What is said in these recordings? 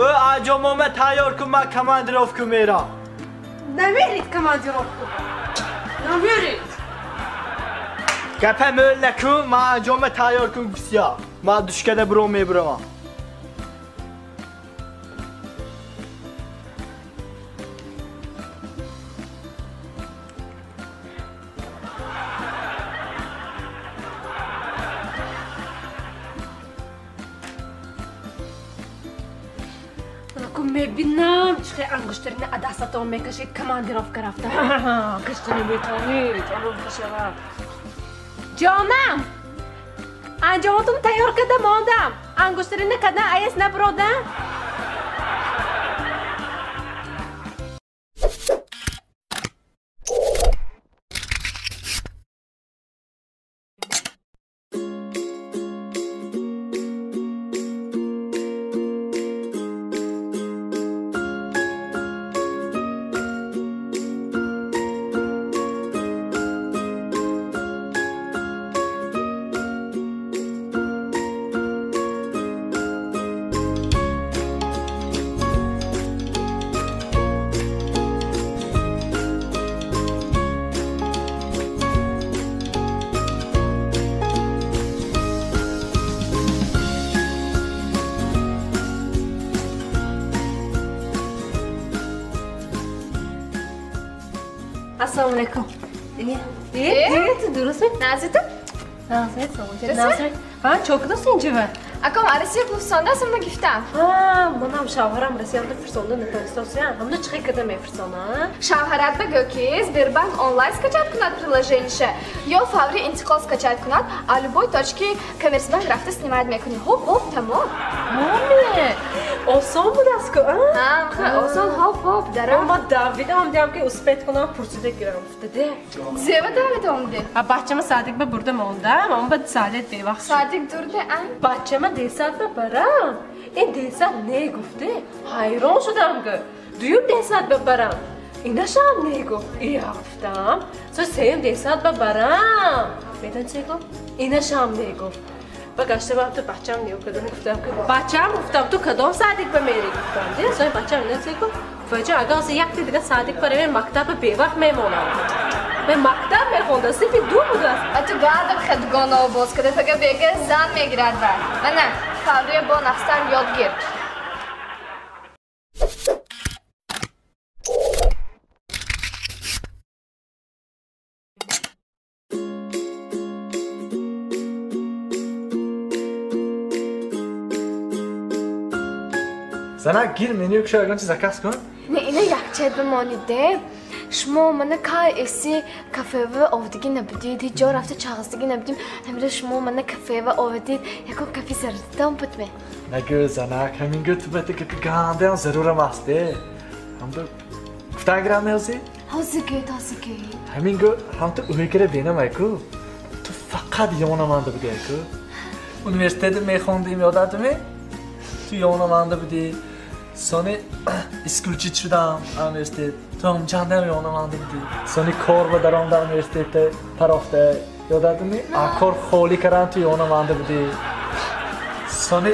انجامم تیار کن من کماندیروفکا میرم. نمیرید کماندیروفکا. نمیرید. گپم öyle نکن من انجام تیار کن بسیار. من دوشکده برو میبرم. میبینم چه انگشترین عدساتون میکشید کماندیروفکا رفته. کشتنی میتونید آروم بشود. جانم انجامتون تیار کرده ماندم. انگشترین کدن ایس نبرودن. السلام عليكم. ايه درسي نازلتم؟ نازلت نازلت ها çok nasıl cıva? Akam arası yapılsanda sonra giftem. Ha, manam şavharam rasiyanda fırsonda ne tanıştırsan. Hamda çıkı kadar mı fırsona? Шавҳарат ба гӯки Сбербанк онлайн скачать кунад приложениеше ё фаври интиқол скачать кунад, а любой точки коммерсбанк рафта снимать мекунӣ. Ҳоп, тамом. Маме, oson bu dasko. Ha, oson ҳоп, дарам. Ama David'im diyem ki uspet kunam purside girerim dedi. Zeva David omdi. Ha bahçeme Sadık be burada mı oldu? Ama ben Sadet bey bak. Sadık durdu an. Bahçeme desat be baram. Desat ne gufte? Hayran şudam ki. Duyup desat be baram. İnaşam ne guft? İyi guftam. So seyim desat be baram. Meydan çe guft? İnaşam ne guft? Bak işte ben tu bahçem ne okudum guftam ki. Bahçem guftam tu kadam Sadık be meri guftam diye. So bahçem ne çe guft? Vajah agar se yak دیگه صادق پر من مکتب به وقت میمونم. من مکتب میخوندم سفید دو بود. تو گردم خدگانا و باز کرده فکر بگه زن میگیرد بر. من نه فوری با نخستر یاد گیر. زنه گیر منیو که شاید چیز کس کن؟ نه اینه یک چیز بمانیده شما منه که ایسی کافه و آودگی نبودید هیچ جا رفته چاقستگی نبودیم همینه شما منه کافه و آودید یکم کافی سردم بود می نگه زنک همین گو تو بده که گانده هم ضرورم هسته هم تو گفتن گرم نیازی؟ هازی گید همین گو هم تو اوی کره بینم ایکو تو فقط یونمانده بودی ایکو اونیورسیتت میخوندیم یادتونه؟ تو یونمانده بودی سانی اسکولچیت شدم اونیورسیتت تو هم چندم یونمانده بودی سانی کار و درام در اونیورسیتت پرافته یادتونه؟ کار خالی کردن تو یونمانده بودی سانی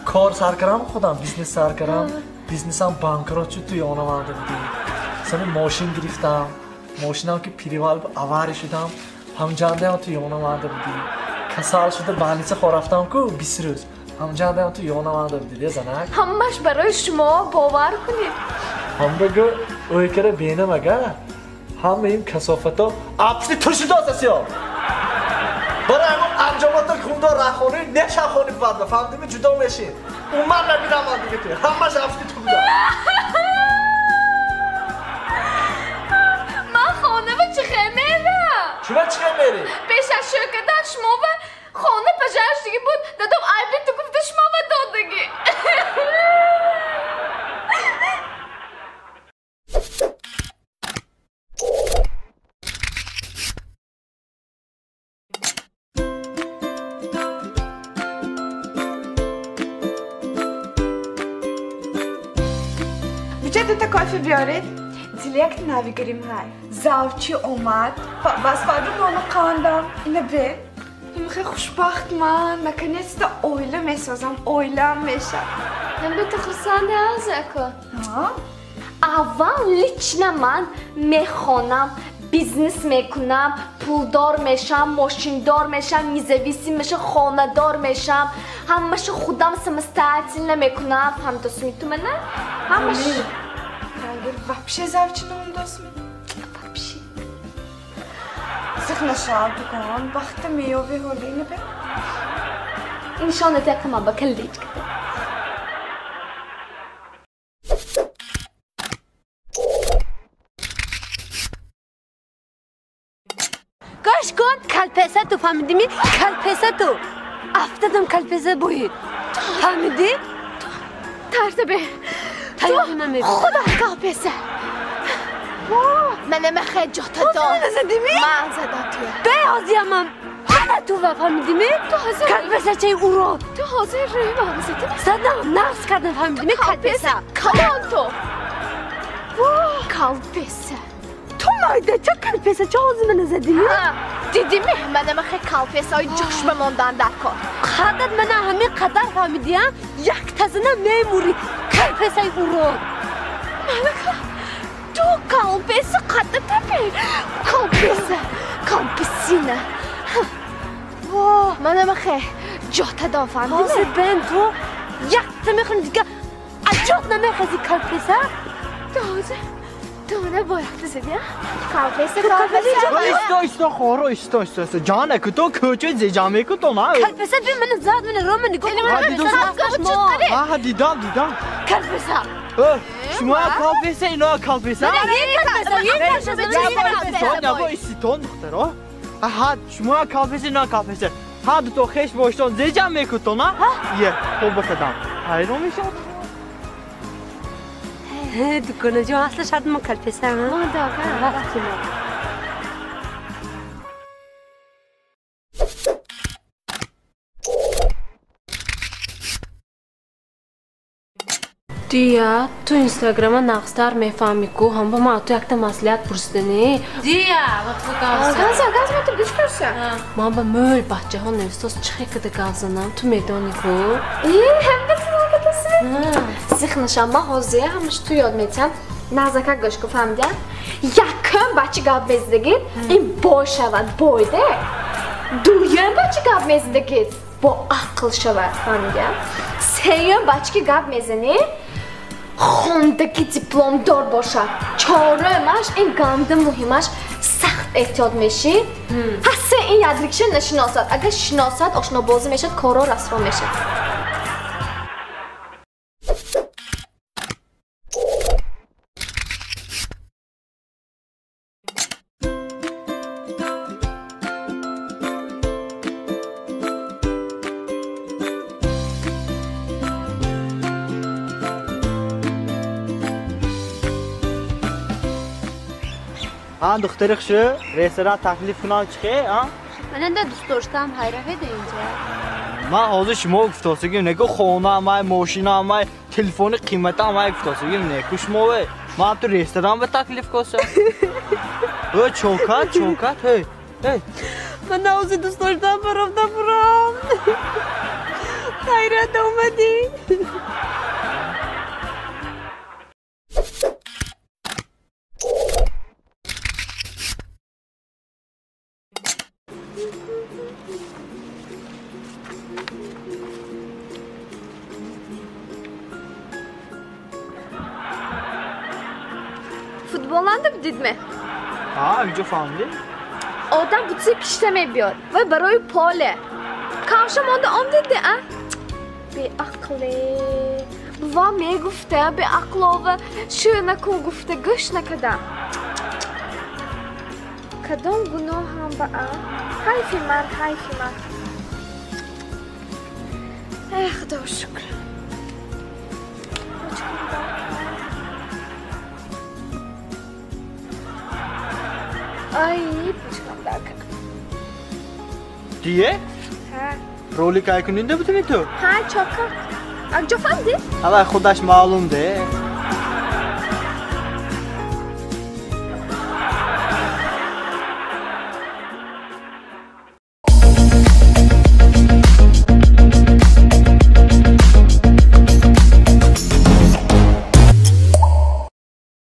کار سر کردم خودم بیزنس سر کردم بیزنسم بانکرات شد تو یونمانده بودی سانی ماشین گرفتم ماشینم که پیریوال آواری شدم هم جانده تو یونمانده بودی کسال شده بانیسه خور رفتم که 20 روز هم جانده تو یونمانده بودی زنک همش برای شما باور کنید هم بگو اوی کره بینم اگه همه این کسافت ها اپسی توشی داست یا برای همون انجامات خونده رخونی نشن خونی بعد بفهمدیم جدا میشین اون من نبیدم من دیگه توی همش اپسی تو بودم من خانه به چه میرم چی به چه میری؟ پیش از شرکتن شما و خانه پجرش دیگه بود دادم عیبی تو گفته شما و دادگی میشه دوتا کافی بیارید؟ دیلیک نویگریم های زوچی اومد بس فردا دونه قاندم اینه به خیلی خوشبخت من наконец-то oila میسازم oilam میشم البته خرسنده از اکو اول لیچنا من میخونم بیزنس میکنم پولدار میشم ماشیندار میشم میزویسی میشه خانه دار میشم همش خودم самостоятельно میکنم فهمیدی تو منه همش вообще завчина ундасми вообще سخنا شاب بکن وقت میوه هولینه به نشانه تکما بکلیج کده گاش کن کلپسه تو فهمیدی می کلپسه تو افتادم کلپسه بوی فهمیدی ترتبه تو خدا کلپسه من خیلی جاتا دا من زدی می من زدم توی بیازی هم تو فهمیدی می کلپسه چه او رو تو حاضر روی من زدی زدم نفس کردم فهمیدی می کلپسه کمان تو کلپسه تو مایده چه کلپسه چه حاضی من زدی می دیدی می من خیلی کلپسه های جاش بماندن در کار خدت من همه قدر فهمیدی هم یک تزنه میموری کلپسه او رو تو کلپسه قدر تبی کلپسه کلپسینه من خیلی جاتا دا فهمیدی حاضر بین تو یک تمیخون دیگه اجاد نمیخوزی کلپسه تازه تو نباید زدی کلپسه ایستا خورو ایستا جانه که تو کجای زیجامه که تو نه کلپسه بی من زاد من رو من نگو ها دیدم کلپسه شما کلپسه اینا کلپسه یک ایستون دخترا ها شما کلپسه اینا کلپسه ها تو خیش باشتون زیجامه که تو نه یه خوب بخدم هایرو میشه دکانه جو اصلا شرط ما کلپسه هم ما داغه دیا تو اینستاگرام نقصدار میفهمی کو هم با ما تو یک تا مسئولیت پرسیدنی دیا وقت گاز من تو گوش پرسم ما با مول بچه ها نوستاز چه کده گازنم تو میدانی کو هم بسید سیخنشم ما حوزه همش تو یاد میتیم نزدیک گوش کو فهمیدن یکم بچه گاب میزدگید این با شود بایده دویم بچه گاب میزدگید با عقل شود فهمیدن سیم بچه که گاب میزنی خوندگی دیپلم دار باشد چهارمش این گنده مهمش سخت احتیاط میشی هسته این یادریکشه نشناسد اگر شناسد آشنا بازی میشد کارا رسوا میشد ها دختر خشه رستوران تکلیف کنم چیه ها من ده دوست داشتم حیرفه ده اینجا من حاضر شما گفتاسگیم نگو خونه همه ماشین همه تلفن قیمت همه گفتاسگیم نگو شما من تو رستوران به تکلیف کسه چوکت هی من حاضر دوست داشتم برام حیرت اومدی Futboldan da بدید mi? ها اینجا فهمیدی؟ آدم بوتسی پیشتمه بیاد و برای پاله کامشم آن دیده به عقله بابا میگفته به عقله و شو نکن گفته گوش نکدم کدام گناه هم با حیفی من ای خدا شکر Ay, پوچکم در کنم دیه؟ رولی که کنین ده بودی تو؟ ها چاکا اگه فهمیدی؟ حالا خودش معلوم ده